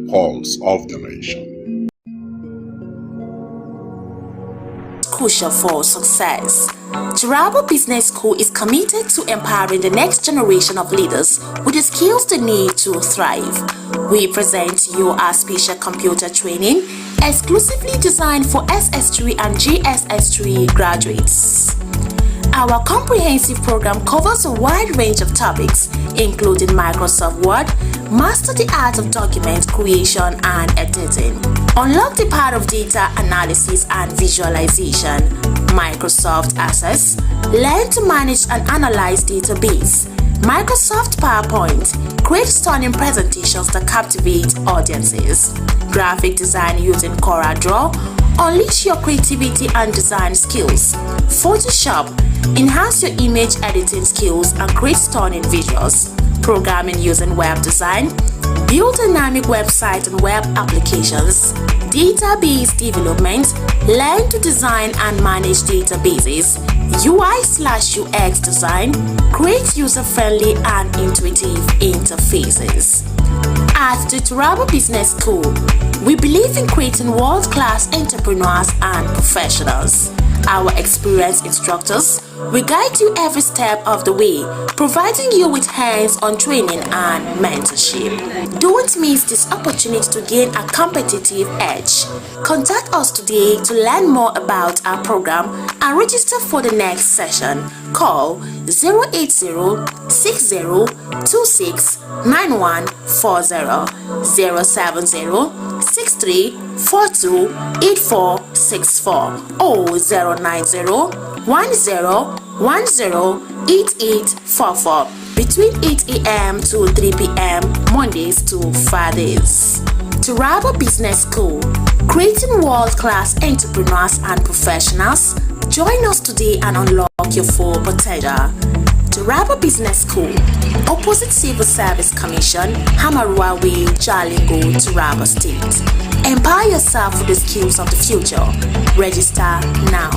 pulse of the nation. Crucial for success. Turabo Business School is committed to empowering the next generation of leaders with the skills they need to thrive. We present to you our special computer training exclusively designed for SS3 and GSS3 graduates. Our comprehensive program covers a wide range of topics, including Microsoft Word, master the art of document creation and editing, unlock the power of data analysis and visualization, Microsoft Access, learn to manage and analyze database, Microsoft PowerPoint, create stunning presentations that captivate audiences, graphic design using CorelDRAW, unleash your creativity and design skills, Photoshop, enhance your image editing skills and create stunning visuals, programming using web design, build dynamic websites and web applications, database development, learn to design and manage databases, UI/UX design, create user-friendly and intuitive interfaces. At the Turabo Business School, we believe in creating world-class entrepreneurs and professionals. Our experienced instructors will guide you every step of the way, providing you with hands-on training and mentorship. Don't miss this opportunity to gain a competitive edge. Contact us today to learn more about our program and register for the next session. Call 080-6026-9140, 070-6342-8464, or 090-1010-8844 between 8 a.m. to 3 p.m. Mondays to Fridays. Turabo Business School, creating world-class entrepreneurs and professionals. Join us today and unlock your full potential. Turabo Business School, opposite Civil Service Commission, Hamarua Way, Jalingo, Turabo State. Empower yourself with the skills of the future. Register now.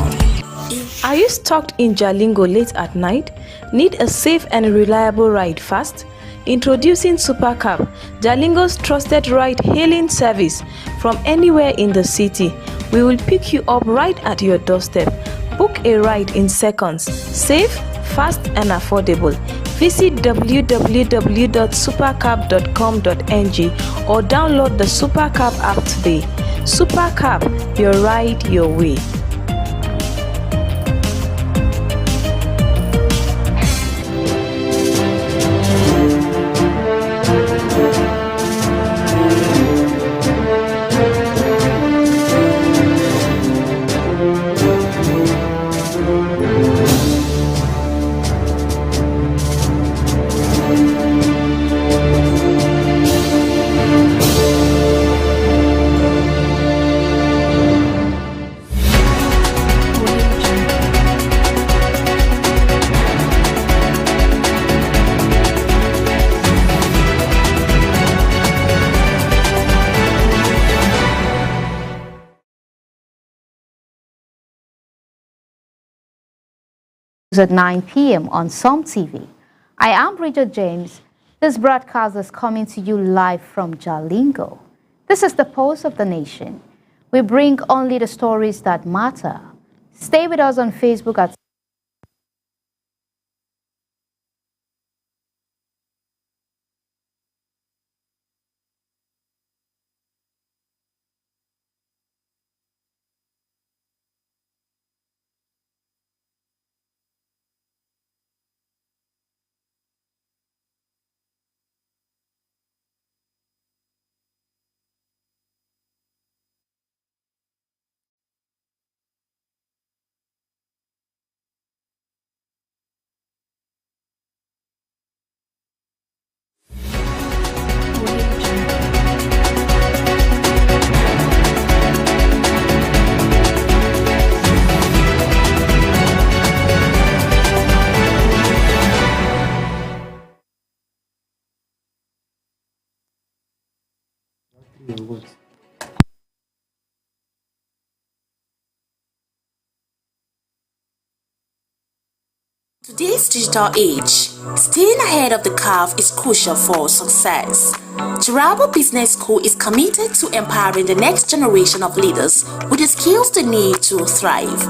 Are you stuck in Jalingo late at night? Need a safe and reliable ride fast? Introducing Supercab, Jalingo's trusted ride-hailing service from anywhere in the city. We will pick you up right at your doorstep. Book a ride in seconds. Safe, fast and affordable. Visit www.supercab.com.ng or download the Supercab app today. Supercab, your ride, your way. At 9 p.m. on Som TV. I am Bridget James. This broadcast is coming to you live from Jalingo. This is the Pulse of the Nation. We bring only the stories that matter. Stay with us on Facebook at today's digital age, staying ahead of the curve is crucial for success. Jarabo Business School is committed to empowering the next generation of leaders with the skills they need to thrive.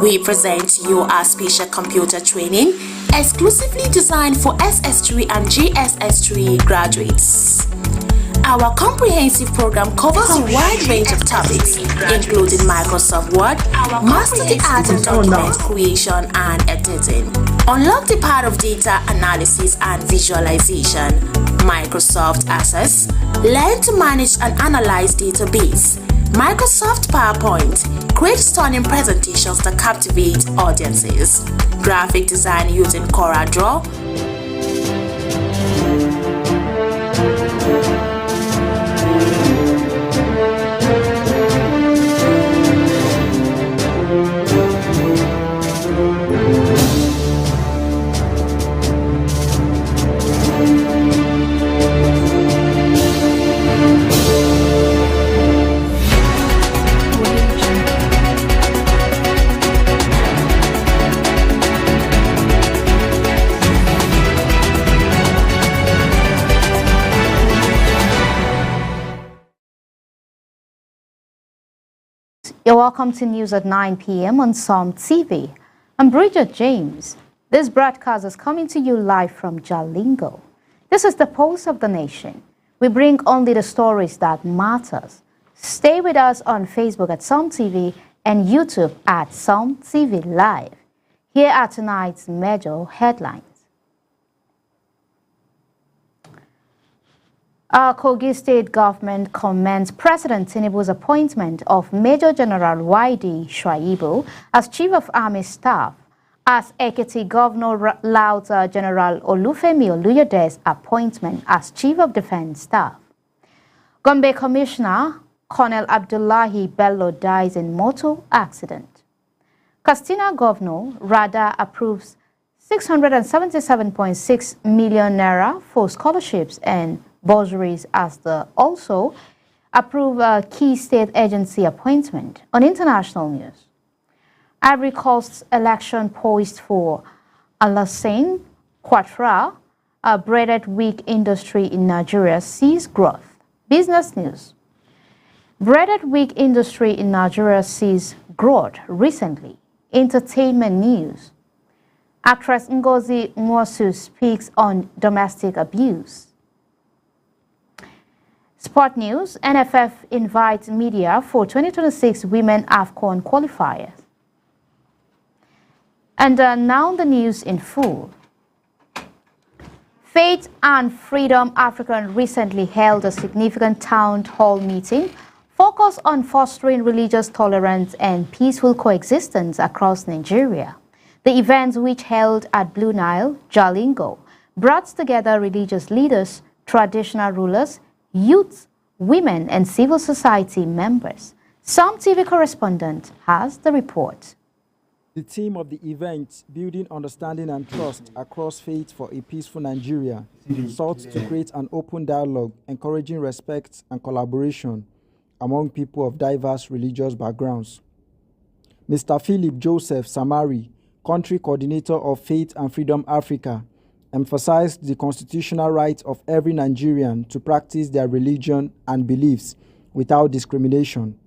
We present to you our special computer training exclusively designed for SS3 and JSS3 graduates. Our comprehensive program covers a wide range of topics, including Microsoft Word, master the art of document creation and editing, unlock the power of data analysis and visualization, Microsoft Access, learn to manage and analyze database, Microsoft PowerPoint, create stunning presentations that captivate audiences, graphic design using CorelDRAW, You're welcome to news at 9 p.m. on SOM TV. I'm Bridget James. This broadcast is coming to you live from Jalingo. This is the Pulse of the Nation. We bring only the stories that matters. Stay with us on Facebook at SOM TV and YouTube at SOM TV Live. Here are tonight's major headlines. Our Kogi State government commends President Tinubu's appointment of Major General Y.D. Shuaibu as Chief of Army Staff, as Ekiti Governor louds General Olufemi Oluyode's appointment as Chief of Defense Staff. Gombe Commissioner Colonel Abdullahi Bello dies in motor accident. Katsina Governor Rada approves 677.6 million naira for scholarships and bursaries as the also approve a key state agency appointment. On international news, Ivory Coast's election poised for Alassane Ouattara, a breaded wheat industry in Nigeria sees growth. Business news, breaded wheat industry in Nigeria sees growth recently. Entertainment news, actress Ngozi Nwosu speaks on domestic abuse. Sport news, NFF invites media for 2026 Women AFCON qualifiers. And now the news in full. Faith and Freedom Africa recently held a significant town hall meeting focused on fostering religious tolerance and peaceful coexistence across Nigeria. The event, which held at Blue Nile, Jalingo, brought together religious leaders, traditional rulers, youths, women, and civil society members. SOM TV correspondent has the report. The theme of the event, Building Understanding and Trust Across Faith for a Peaceful Nigeria, sought to create an open dialogue encouraging respect and collaboration among people of diverse religious backgrounds. Mr. Philip Joseph Samari, Country Coordinator of Faith and Freedom Africa, emphasized the constitutional right of every Nigerian to practice their religion and beliefs without discrimination.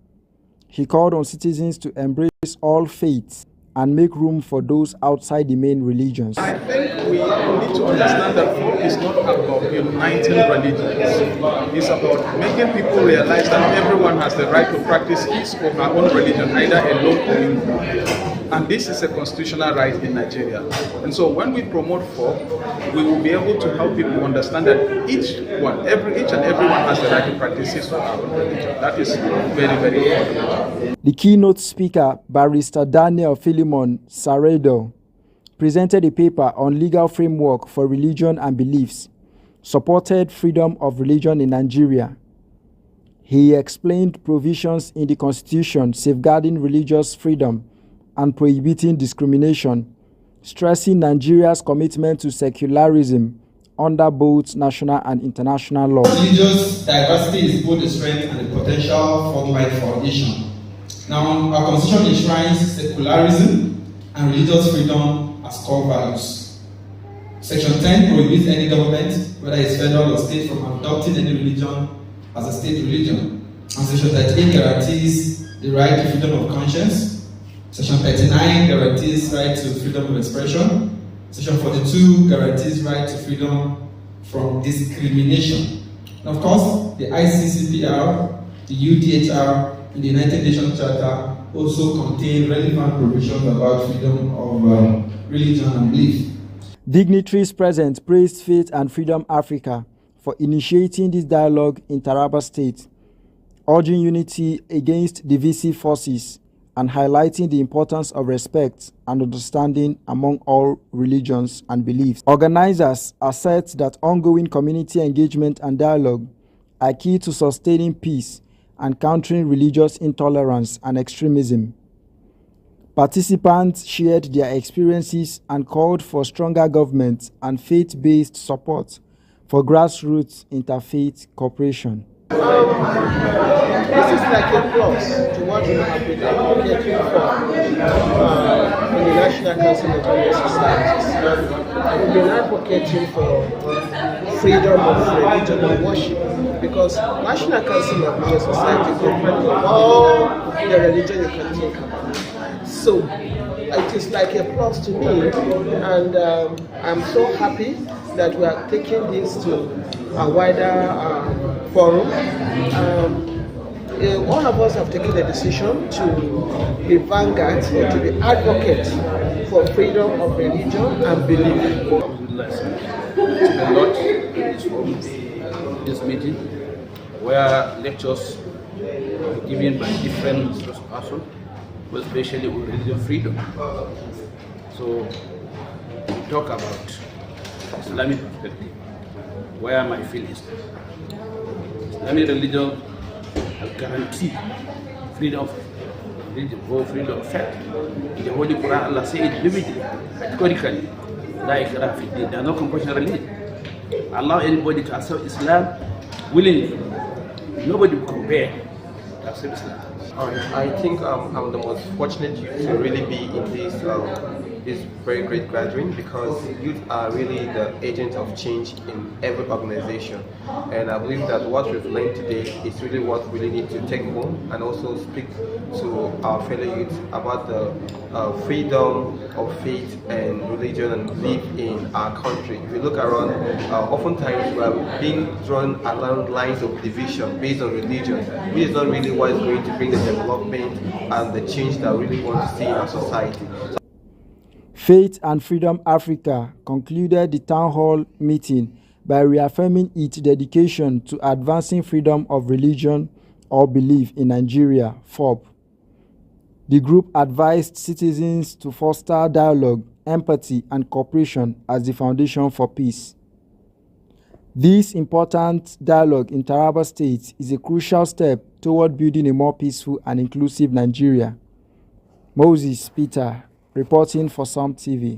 He called on citizens to embrace all faiths and make room for those outside the main religions. I think we need to understand that folk is not about uniting religions. It's about making people realize that everyone has the right to practice his or her own religion, either alone or in group. And this is a constitutional right in Nigeria. And so when we promote folk, we will be able to help people understand that each and everyone has the right to practice his or her own religion. That is very, very important. The keynote speaker, Barrister Daniel Philemon Saredo, presented a paper on legal framework for religion and beliefs, supported freedom of religion in Nigeria. He explained provisions in the Constitution safeguarding religious freedom and prohibiting discrimination, stressing Nigeria's commitment to secularism under both national and international law. Religious diversity is both the strength and the potential for the right foundation. Now, our Constitution enshrines secularism and religious freedom as core values. Section 10 prohibits any government, whether it's federal or state, from adopting any religion as a state religion. And Section 13 guarantees the right to freedom of conscience. Section 39 guarantees right to freedom of expression. Section 42 guarantees right to freedom from discrimination. And of course, the ICCPR, the UDHR, and the United Nations Charter also contain relevant provisions about freedom of religion and belief. Dignitaries present praised Faith and Freedom Africa for initiating this dialogue in Taraba State, urging unity against divisive forces and highlighting the importance of respect and understanding among all religions and beliefs. Organizers assert that ongoing community engagement and dialogue are key to sustaining peace and countering religious intolerance and extremism. Participants shared their experiences and called for stronger government and faith-based support for grassroots interfaith cooperation. This is like a plus to what we have been advocating for in the National Council of Religious Societies. We've been advocating for freedom of religion and worship, because National Council of Religious Societies comprises all the religion you can think about. So it is like a plus to me, and I'm so happy that we are taking this to a wider forum. All of us have taken a decision to be vanguard, to be advocate for freedom of religion and belief. A lot in this meeting, where lectures are given by different persons, especially on religion freedom. So we talk about Islamic perspective, where my field is. Islamic religion has guaranteed freedom of religion or freedom of faith. In the Holy Quran, Allah says it vividly, categorically, La ikrah fi din. There are no compulsion religion. Allow anybody to accept Islam willingly. Nobody will compare to accept Islam. I think I'm the most fortunate to really be in this very great gathering, because youth are really the agents of change in every organization, and I believe that what we've learned today is really what we really need to take home and also speak to our fellow youth about the freedom of faith and religion and belief in our country. If you look around, oftentimes we are being drawn along lines of division based on religion, which is not really what is going to bring the development and the change that we really want to see in our society. Faith and Freedom Africa concluded the town hall meeting by reaffirming its dedication to advancing freedom of religion or belief in Nigeria, FOB. The group advised citizens to foster dialogue, empathy, and cooperation as the foundation for peace. This important dialogue in Taraba State is a crucial step toward building a more peaceful and inclusive Nigeria. Moses Peter, reporting for SOM TV.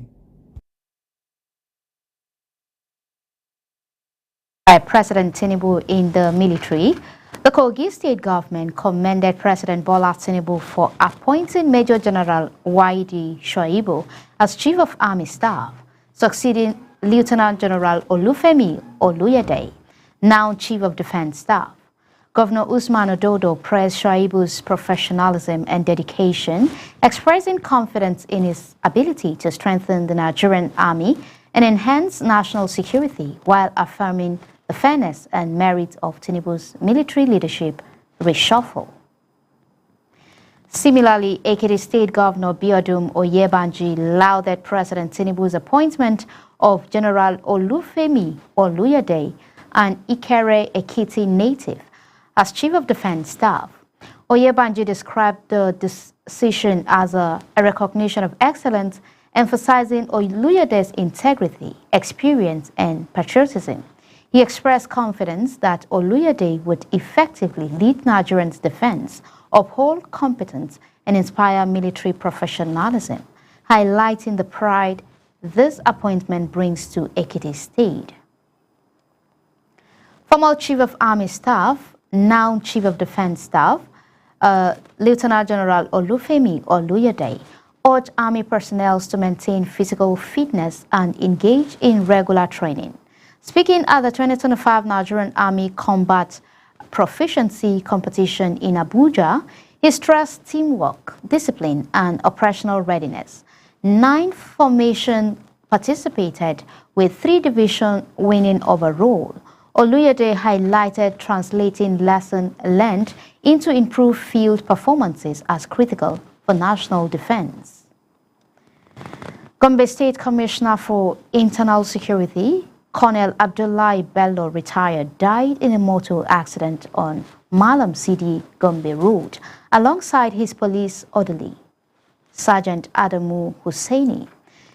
By President Tinubu in the military, the Kogi State government commended President Bola Tinubu for appointing Major General Waidi Shoaibu as Chief of Army Staff, succeeding Lieutenant General Olufemi Oluyede, now Chief of Defense Staff. Governor Usman Ododo praised Shoaibu's professionalism and dedication, expressing confidence in his ability to strengthen the Nigerian army and enhance national security, while affirming the fairness and merit of Tinubu's military leadership reshuffle. Similarly, Ekiti State Governor Biodun Oyebanji lauded President Tinubu's appointment of General Olufemi Oluyede, an Ikere Ekiti native, as Chief of Defense Staff. Oyebanji described the decision as a recognition of excellence, emphasizing Oluyede's integrity, experience, and patriotism. He expressed confidence that Oluyede would effectively lead Nigerians' defense, uphold competence, and inspire military professionalism, highlighting the pride this appointment brings to Ekiti State. Former Chief of Army Staff, now Chief of Defense Staff, Lieutenant General Olufemi Oluyede, urged Army personnel to maintain physical fitness and engage in regular training. Speaking at the 2025 Nigerian Army Combat Proficiency Competition in Abuja, he stressed teamwork, discipline, and operational readiness. 9 formations participated, with 3 divisions winning overall. Oluyede highlighted translating lessons learned into improved field performances as critical for national defense. Gombe State Commissioner for Internal Security, Colonel Abdullahi Bello, retired, died in a motor accident on Malam Sidi Gombe Road alongside his police orderly, Sergeant Adamu Hussaini.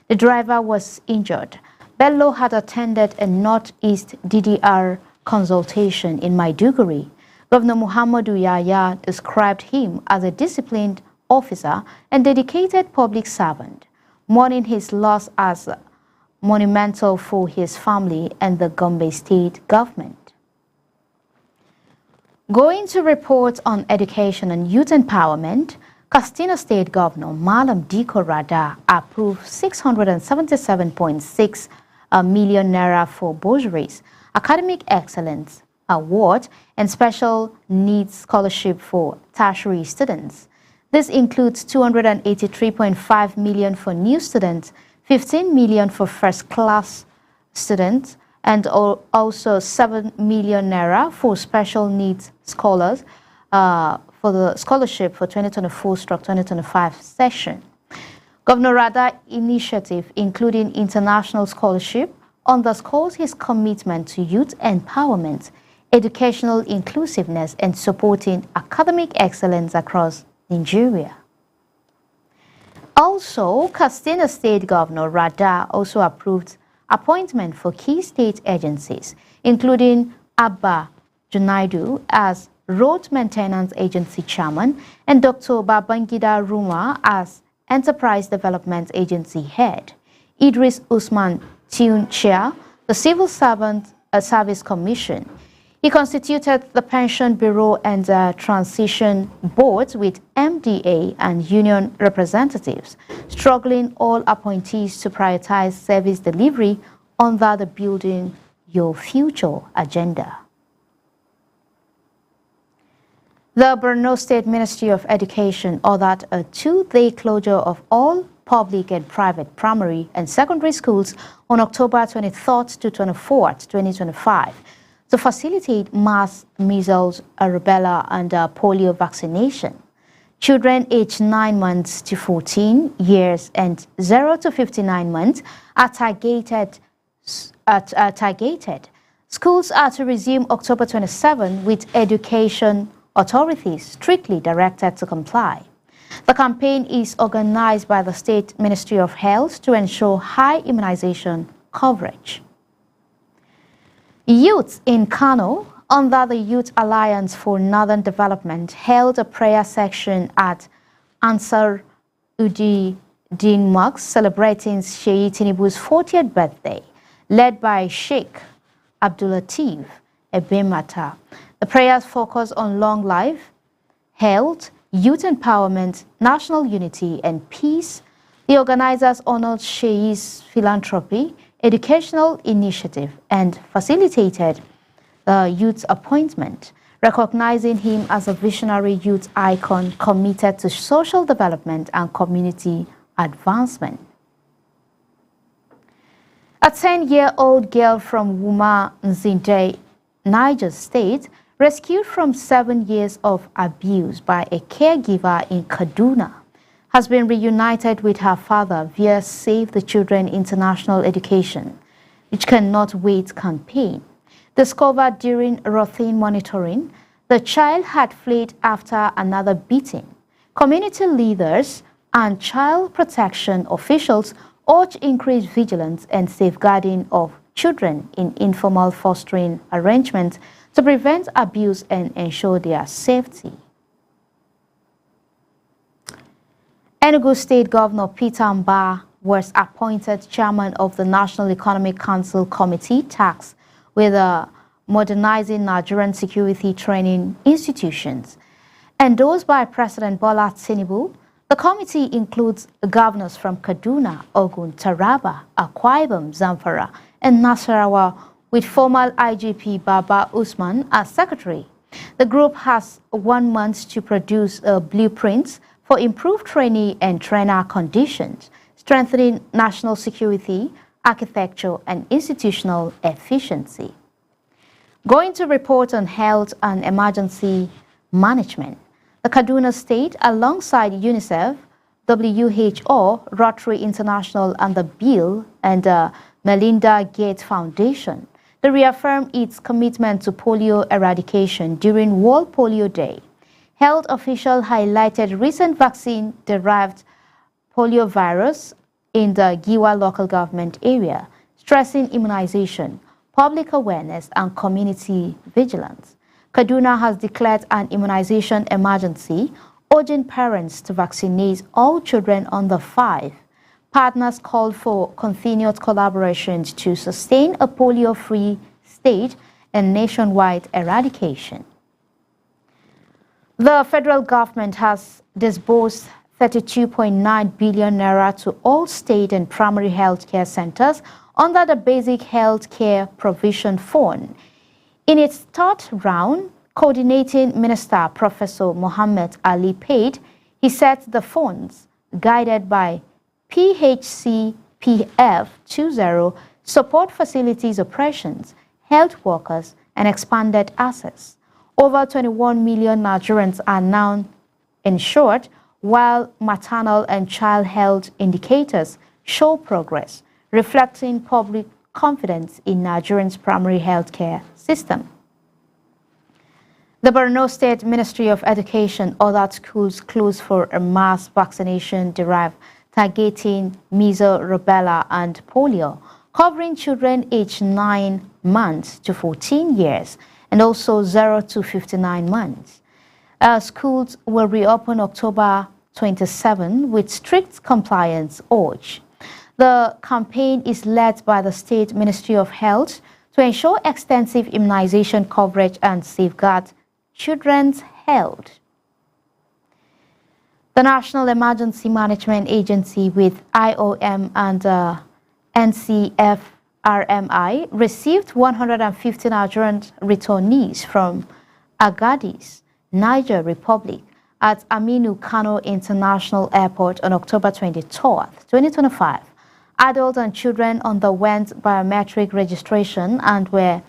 The driver was injured. Bello had attended a Northeast DDR consultation in Maiduguri. Governor Muhammadu Yahya described him as a disciplined officer and dedicated public servant, mourning his loss as monumental for his family and the Gombe State government. Going to report on education and youth empowerment, Katsina State Governor Malam Diko Rada approved 677.6 million naira for bursaries, academic excellence award, and special needs scholarship for tertiary students. This includes 283.5 million for new students, 15 million for first-class students, and also 7 million naira for special needs scholars for the scholarship for 2024-2025 session. Governor Rada initiative, including international scholarship, underscores his commitment to youth empowerment, educational inclusiveness, and supporting academic excellence across Nigeria. Also, Katsina State Governor Rada also approved appointment for key state agencies, including Abba Junaidu as Road Maintenance Agency Chairman and Dr. Babangida Ruma as Enterprise Development Agency Head. Idris Usman Tune Chair, the Civil Service Commission. He constituted the Pension Bureau and Transition Boards with MDA and union representatives, struggling all appointees to prioritize service delivery under the Building Your Future agenda. The Borno State Ministry of Education ordered a 2-day closure of all public and private primary and secondary schools on October 23rd to 24th, 2025 to facilitate mass measles, rubella, and polio vaccination. Children aged 9 months to 14 years and 0 to 59 months are targeted. Schools are to resume October 27 with education authorities strictly directed to comply. The campaign is organized by the State Ministry of Health to ensure high immunization coverage. Youth in Kano, under the Youth Alliance for Northern Development, held a prayer section at Ansar Udi Din Mosque celebrating Sheikh Tinubu's 40th birthday, led by Sheikh Abdulateef Ebemata. The prayers focus on long life, health, youth empowerment, national unity, and peace. The organizers honored Sheikh's philanthropy, educational initiative, and facilitated the youth's appointment, recognizing him as a visionary youth icon committed to social development and community advancement. A 10-year-old girl from Wuma Nzinde, Niger State, rescued from 7 years of abuse by a caregiver in Kaduna, has been reunited with her father via Save the Children International Education, which cannot wait campaign. Discovered during routine monitoring, the child had fled after another beating. Community leaders and child protection officials urge increased vigilance and safeguarding of children in informal fostering arrangements to prevent abuse and ensure their safety. Enugu State Governor Peter Mbah was appointed chairman of the National Economic Council Committee tasked with modernizing Nigerian security training institutions. Endorsed by President Bola Tinubu, The committee includes governors from Kaduna, Ogun, Taraba, Akwa Ibom, Zamfara, and Nasarawa, with former IGP Baba Usman as secretary. The group has 1 month to produce a blueprint for improved trainee and trainer conditions, strengthening national security, architecture, and institutional efficiency. Going to report on health and emergency management. The Kaduna State, alongside UNICEF, WHO, Rotary International, and the Bill and Melinda Gates Foundation, they reaffirmed its commitment to polio eradication during World Polio Day. Health officials highlighted recent vaccine-derived poliovirus in the Giwa local government area, stressing immunization, public awareness, and community vigilance. Kaduna has declared an immunization emergency, urging parents to vaccinate all children under 5. Partners called for continued collaboration to sustain a polio-free state and nationwide eradication. The federal government has disbursed 32.9 billion naira to all state and primary health care centers under the Basic Health Care Provision Fund. In its third round, Coordinating Minister Professor Mohammed Ali Paid, he said the funds, guided by PHCPF 20, support facilities operations, health workers, and expanded access. Over 21 million Nigerians are now insured, while maternal and child health indicators show progress, reflecting public confidence in Nigerians' primary health care system. The Borno State Ministry of Education ordered schools closed for a mass vaccination drive targeting measles, rubella, and polio, covering children aged 9 months to 14 years and also 0 to 59 months. Schools will reopen October 27 with strict compliance urged. The campaign is led by the State Ministry of Health to ensure extensive immunization coverage and safeguard children's health. The National Emergency Management Agency with IOM and NCFRMI received 150 Nigerian returnees from Agadez, Niger Republic, at Aminu Kano International Airport on October 23, 2025. Adults and children underwent biometric registration and were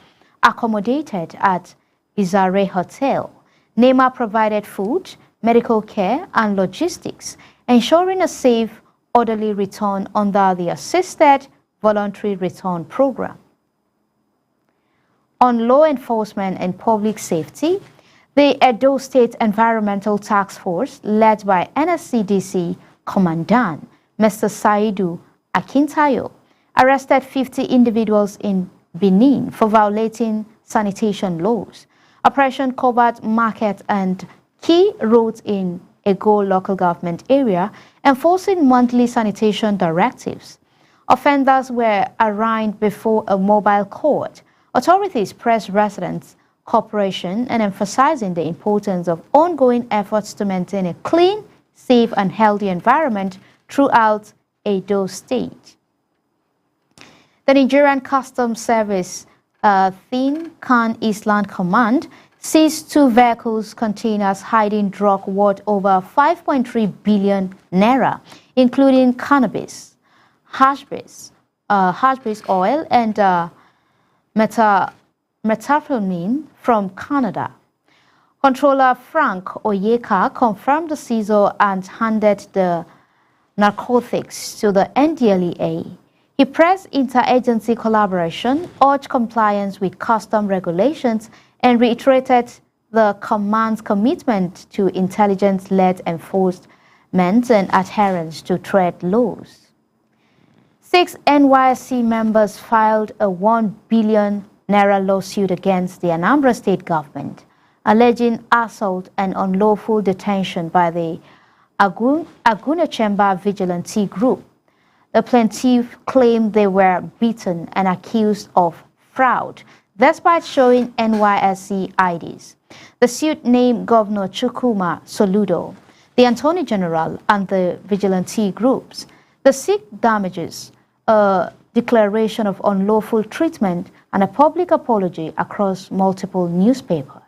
accommodated at Bizarre Hotel. NEMA provided food, medical care, and logistics, ensuring a safe, orderly return under the Assisted Voluntary Return Program. On law enforcement and public safety, the Edo State Environmental Task Force, led by NSCDC Commandant Mr. Saidu Akintayo, arrested 50 individuals in Benin for violating sanitation laws. Operation covered market and key roads in Ego local government area, enforcing monthly sanitation directives. Offenders were arraigned before a mobile court. Authorities pressed residents' cooperation and emphasizing the importance of ongoing efforts to maintain a clean, safe, and healthy environment throughout Edo State. The Nigerian Customs Service Thin Can Island Command seized 2 vehicles containers hiding drug worth over 5.3 billion naira, including cannabis, hash base oil, and methamphetamine from Canada. Controller Frank Oyeka confirmed the seizure and handed the narcotics to the NDLEA. He pressed interagency collaboration, urged compliance with custom regulations, and reiterated the command's commitment to intelligence-led enforcement and adherence to trade laws. 6 NYSC members filed a 1 billion naira lawsuit against the Anambra State government, alleging assault and unlawful detention by the Agunachemba vigilante group. The plaintiff claimed they were beaten and accused of fraud, despite showing NYSC IDs. The suit named Governor Chukwuma Soludo. the Attorney General, and the vigilante groups. They seek damages, a declaration of unlawful treatment, and a public apology across multiple newspapers.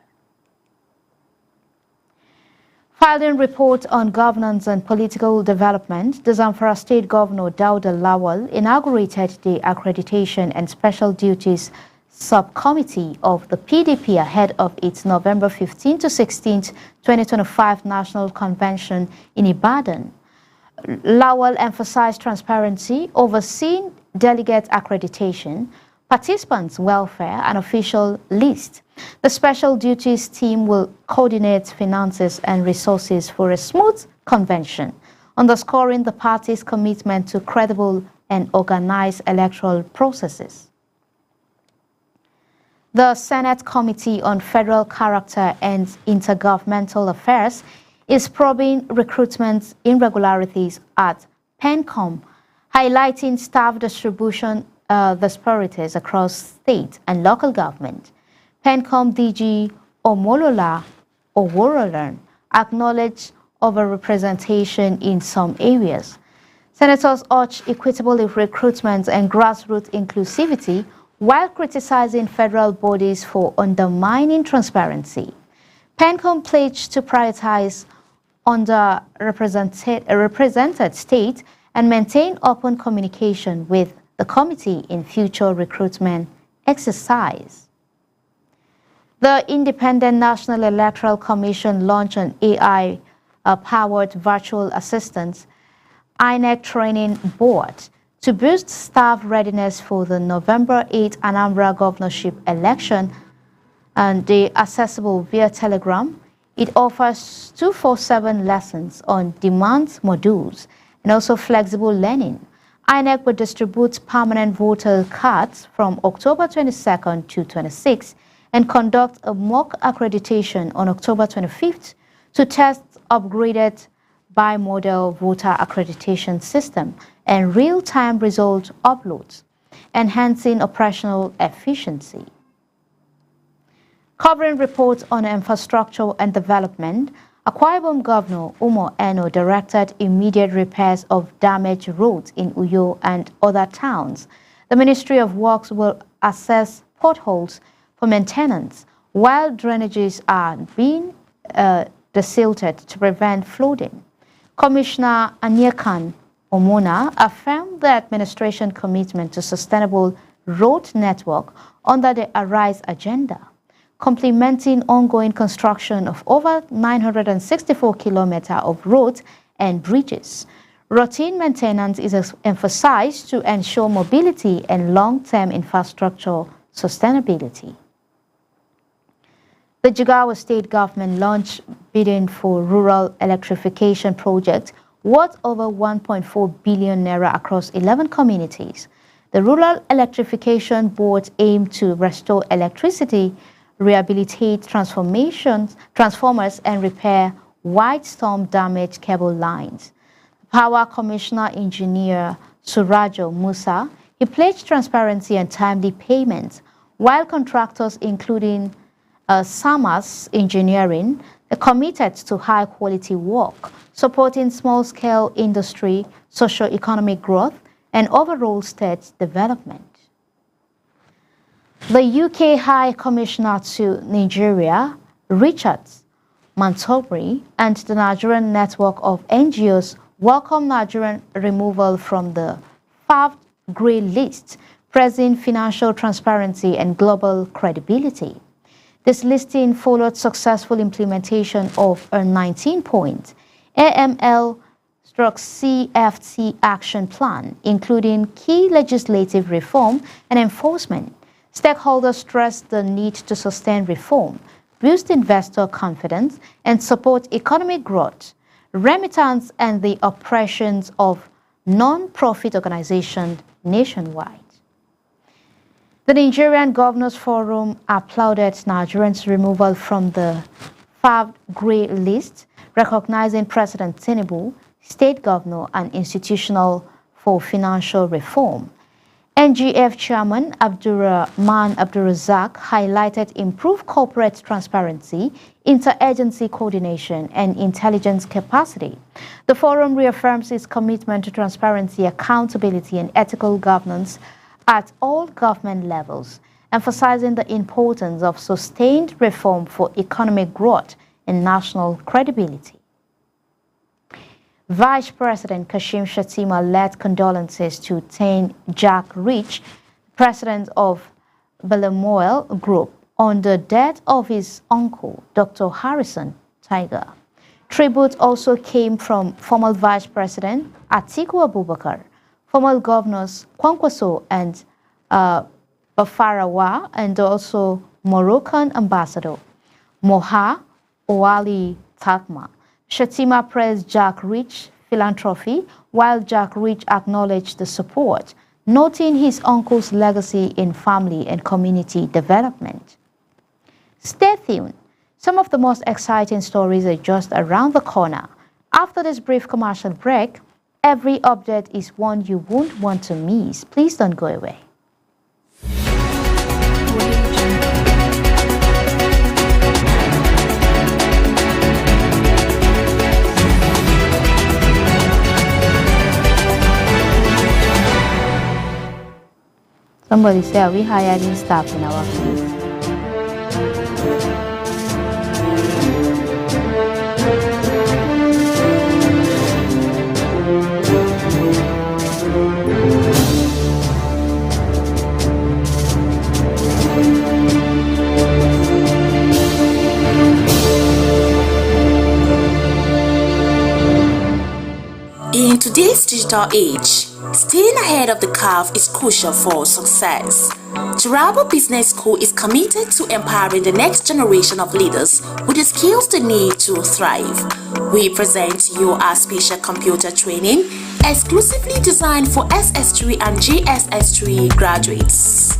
Filing report on governance and political development, the Zamfara State Governor Dauda Lawal inaugurated the Accreditation and Special Duties Subcommittee of the PDP ahead of its November 15 to 16, 2025 National Convention in Ibadan. Lawal emphasized transparency, overseeing delegate accreditation, participants' welfare, and official list. The Special Duties team will coordinate finances and resources for a smooth convention, underscoring the party's commitment to credible and organized electoral processes. The Senate Committee on Federal Character and Intergovernmental Affairs is probing recruitment irregularities at PENCOM, highlighting staff distribution disparities across state and local government. PENCOM DG Omolola Oworolan acknowledged overrepresentation in some areas. Senators urged equitable recruitment and grassroots inclusivity while criticizing federal bodies for undermining transparency. PENCOM pledged to prioritize underrepresented states and maintain open communication with the committee in future recruitment exercise. The Independent National Electoral Commission launched an AI-powered virtual assistant INEC training board to boost staff readiness for the November 8 Anambra governorship election, and they accessible via Telegram. It offers 247 lessons on demand modules and also flexible learning. INEC will distribute permanent voter cards from October 22nd to 26th and conduct a mock accreditation on October 25th to test upgraded bimodal voter accreditation system and real-time result uploads, enhancing operational efficiency. Covering reports on infrastructure and development, Akwa Ibom Governor Umo Eno directed immediate repairs of damaged roads in Uyo and other towns. The Ministry of Works will assess potholes for maintenance, while drainages are being desilted to prevent flooding. Commissioner Anyekan Omona affirmed the administration commitment to sustainable road network under the ARISE agenda, complementing ongoing construction of over 964 kilometers of roads and bridges. Routine maintenance is emphasized to ensure mobility and long-term infrastructure sustainability. The Jigawa State Government launched bidding for rural electrification project worth over 1.4 billion naira across 11 communities. The Rural Electrification Board aimed to restore electricity, rehabilitate transformers, and repair wide storm damaged cable lines. Power Commissioner Engineer Surajo Musa, he pledged transparency and timely payments, while contractors including Samas Engineering are committed to high-quality work, supporting small-scale industry, socio-economic growth, and overall state development. The UK High Commissioner to Nigeria, Richard Montgomery, and the Nigerian network of NGOs welcome Nigerian removal from the FAFD grey list, praising financial transparency and global credibility. This listing followed successful implementation of a 19-point AML/CFT action plan, including key legislative reform and enforcement. Stakeholders stressed the need to sustain reform, boost investor confidence, and support economic growth, remittance, and the operations of non-profit organizations nationwide. The Nigerian Governors Forum applauded Nigerians' removal from the FAFD grey list, recognizing President Tinubu, state governor, and institutional for financial reform. NGF Chairman Abdurrahman Abdurrazak highlighted improved corporate transparency, interagency coordination, and intelligence capacity. The forum reaffirms its commitment to transparency, accountability, and ethical governance at all government levels, emphasizing the importance of sustained reform for economic growth and national credibility. Vice President Kashim Shettima led condolences to Tain Jack Rich, president of Belamoel Group, on the death of his uncle, Dr. Harrison Tiger. Tribute also came from former Vice President Atiku Abubakar, former governors Kwankwaso and Bafarawa, and also Moroccan ambassador Moha Owali Takma. Shettima praised Jack Rich philanthropy, while Jack Rich acknowledged the support, noting his uncle's legacy in family and community development. Stay tuned. Some of the most exciting stories are just around the corner. After this brief commercial break, every update is one you won't want to miss. Please don't go away. Somebody say, are we hiring staff in our field? In today's digital age, staying ahead of the curve is crucial for success. Turabo Business School is committed to empowering the next generation of leaders with the skills they need to thrive. We present to you our special computer training exclusively designed for SS3 and JSS3 graduates.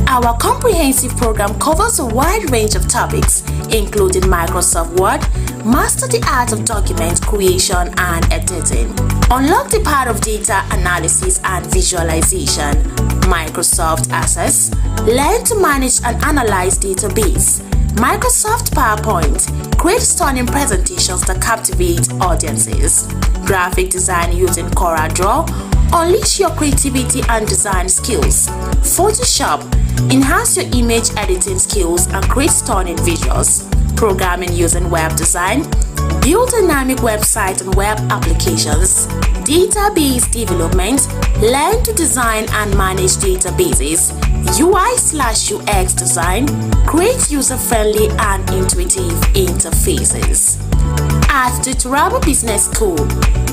Our comprehensive program covers a wide range of topics, including Microsoft Word, master the art of document creation and editing, unlock the power of data analysis and visualization, Microsoft Access, learn to manage and analyze database, Microsoft PowerPoint, create stunning presentations that captivate audiences, graphic design using CorelDRAW, unleash your creativity and design skills, Photoshop, enhance your image editing skills and create stunning visuals, programming using web design, build dynamic websites and web applications, database development, learn to design and manage databases, UI/UX design, create user-friendly and intuitive interfaces. At the Turabo Business School,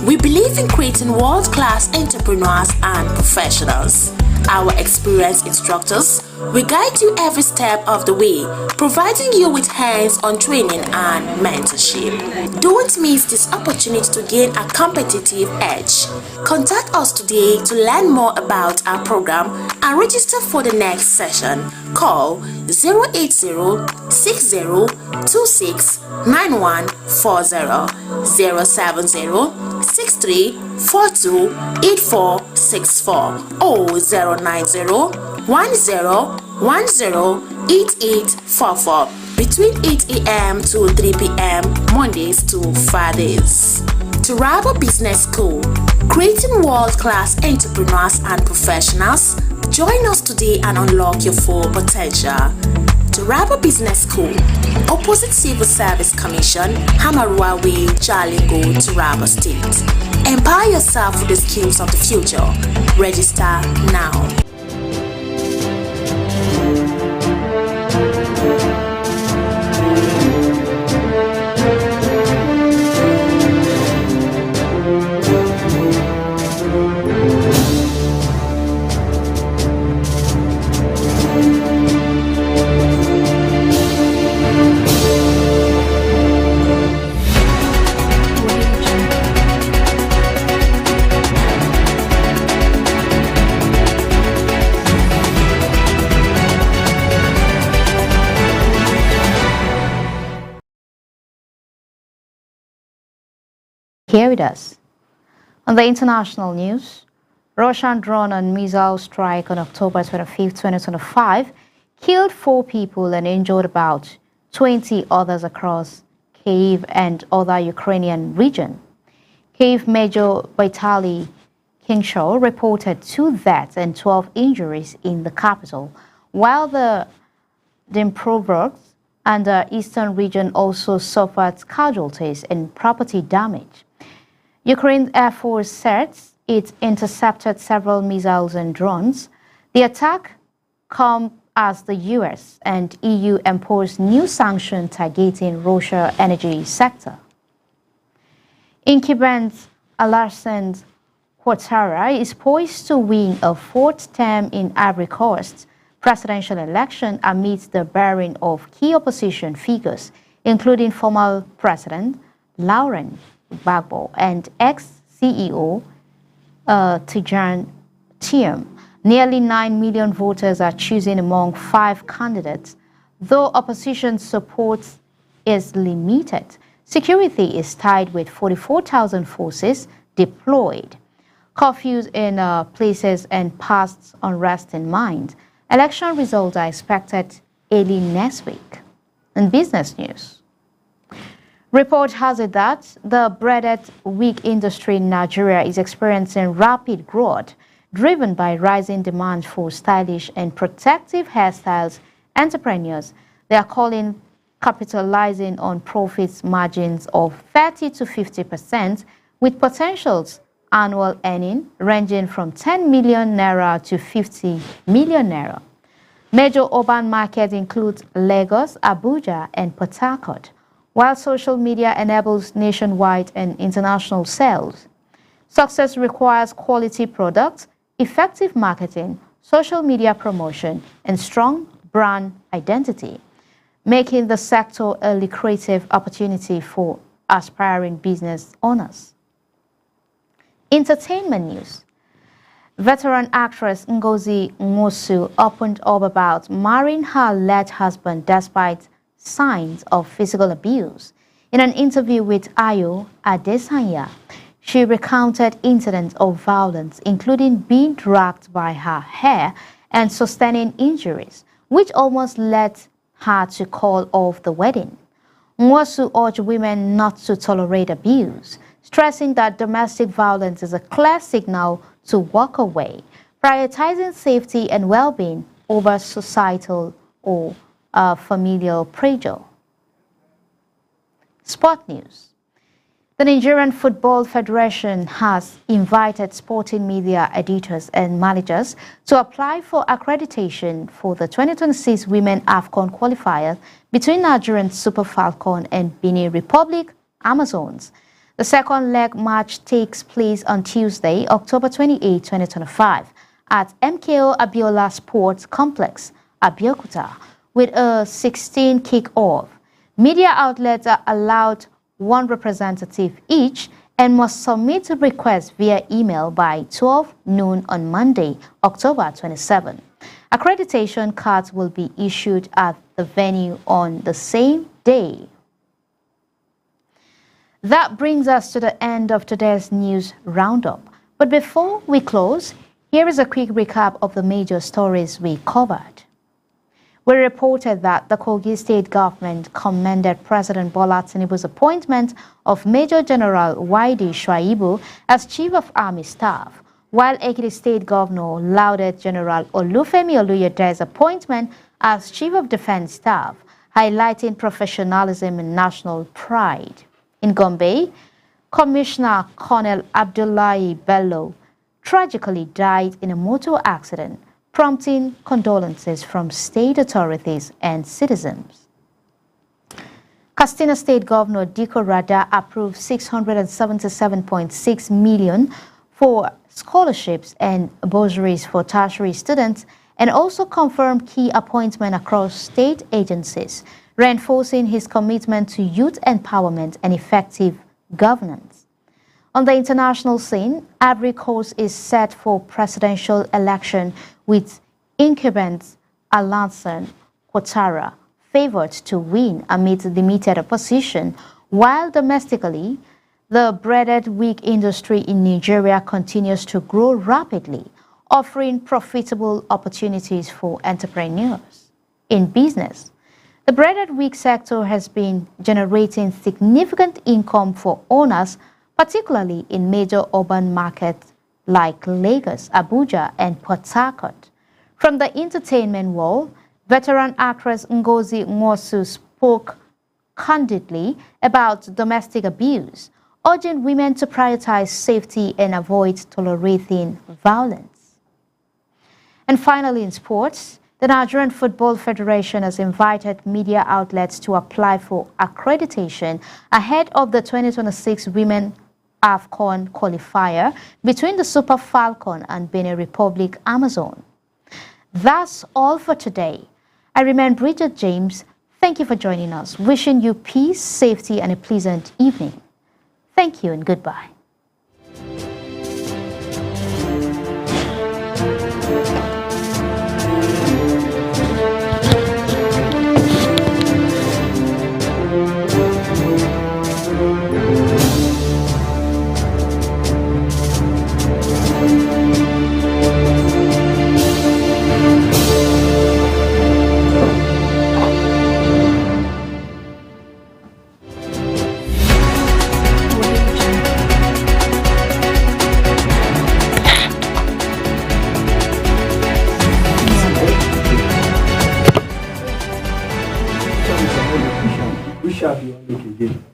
we believe in creating world-class entrepreneurs and professionals. Our experienced instructors will guide you every step of the way, providing you with hands-on training and mentorship. Don't miss this opportunity to gain a competitive edge. Contact us today to learn more about our program and register for the next session. Call 080-6026-9140, 070-6342-8464, or 090-1010-8844 between 8 a.m. to 3 p.m. Mondays to Fridays. Turabo Business School, creating world-class entrepreneurs and professionals. Join us today and unlock your full potential. Turabo Business School, opposite Civil Service Commission, Hamarua Way, Jalingo, Turabo State. Empower yourself with the skills of the future. Register now. Here with us. On the international news, Russian drone and missile strike on October 25, 2025 killed 4 people and injured about 20 others across Kyiv and other Ukrainian regions. Kyiv Major Vitaly Klitschko reported 2 deaths and 12 injuries in the capital, while the Dnipropetrovsk and the eastern region also suffered casualties and property damage. Ukraine's Air Force said it intercepted several missiles and drones. The attack comes as the US and EU imposed new sanctions targeting Russia's energy sector. Incumbent Alassane Ouattara is poised to win a 4th term in Ivory Coast presidential election amidst the bearing of key opposition figures, including former President Laurent Gbagbo and ex-CEO Tidjane Thiam. Nearly 9 million voters are choosing among 5 candidates. Though opposition support is limited, security is tied with 44,000 forces deployed. Curfews in places and past unrest in mind. Election results are expected early next week. In business news, report has it that the braided wig industry in Nigeria is experiencing rapid growth, driven by rising demand for stylish and protective hairstyles. Entrepreneurs, they are calling capitalizing on profits margins of 30 to 50%, with potentials annual earning ranging from 10 million naira to 50 million naira. Major urban markets include Lagos, Abuja, and Port Harcourt, while social media enables nationwide and international sales. Success requires quality products, effective marketing, social media promotion, and strong brand identity, making the sector a lucrative opportunity for aspiring business owners. Entertainment news. Veteran actress Ngozi Nwosu opened up about marrying her late husband despite signs of physical abuse. In an interview with Ayo Adesanya, she recounted incidents of violence, including being dragged by her hair and sustaining injuries, which almost led her to call off the wedding. Nwosu urged women not to tolerate abuse, stressing that domestic violence is a clear signal to walk away, prioritizing safety and well-being over societal or familial pressure. Sport news. The Nigerian Football Federation has invited sporting media editors and managers to apply for accreditation for the 2026 Women AFCON qualifier between Nigerian Super Falcons and Benin Republic Amazons. The second leg match takes place on Tuesday, October 28, 2025, at MKO Abiola Sports Complex, Abeokuta, with a 16 kick-off. Media outlets are allowed 1 representative each and must submit requests via email by 12 noon on Monday, October 27. Accreditation cards will be issued at the venue on the same day. That brings us to the end of today's news roundup. But before we close, here is a quick recap of the major stories we covered. We reported that the Kogi State government commended President Bola Tinubu's appointment of Major General Waidi Shuaibu as Chief of Army Staff, while Ekiti State Governor lauded General Olufemi Oluyede's appointment as Chief of Defense Staff, highlighting professionalism and national pride. In Gombe, Commissioner Colonel Abdullahi Bello tragically died in a motor accident, prompting condolences from state authorities and citizens. Katsina State Governor Diko Rada approved 677.6 million for scholarships and bursaries for tertiary students, and also confirmed key appointments across state agencies, reinforcing his commitment to youth empowerment and effective governance. On the international scene, Ivory Coast is set for presidential election with incumbent Alassane Ouattara favored to win amid limited opposition, while domestically, The braided wig industry in Nigeria continues to grow rapidly, offering profitable opportunities for entrepreneurs. In business, the braided wig sector has been generating significant income for owners, particularly in major urban markets like Lagos, Abuja, and Port Harcourt. From the entertainment world, veteran actress Ngozi Nwosu spoke candidly about domestic abuse, urging women to prioritize safety and avoid tolerating violence. And finally, in sports, the Nigerian Football Federation has invited media outlets to apply for accreditation ahead of the 2026 Women AFCON qualifier between the Super Falcon and Benin Republic Amazon. That's all for today. I remain Bridget James. Thank you for joining us. Wishing you peace, safety, and a pleasant evening. Thank you and goodbye. We shall be on it again.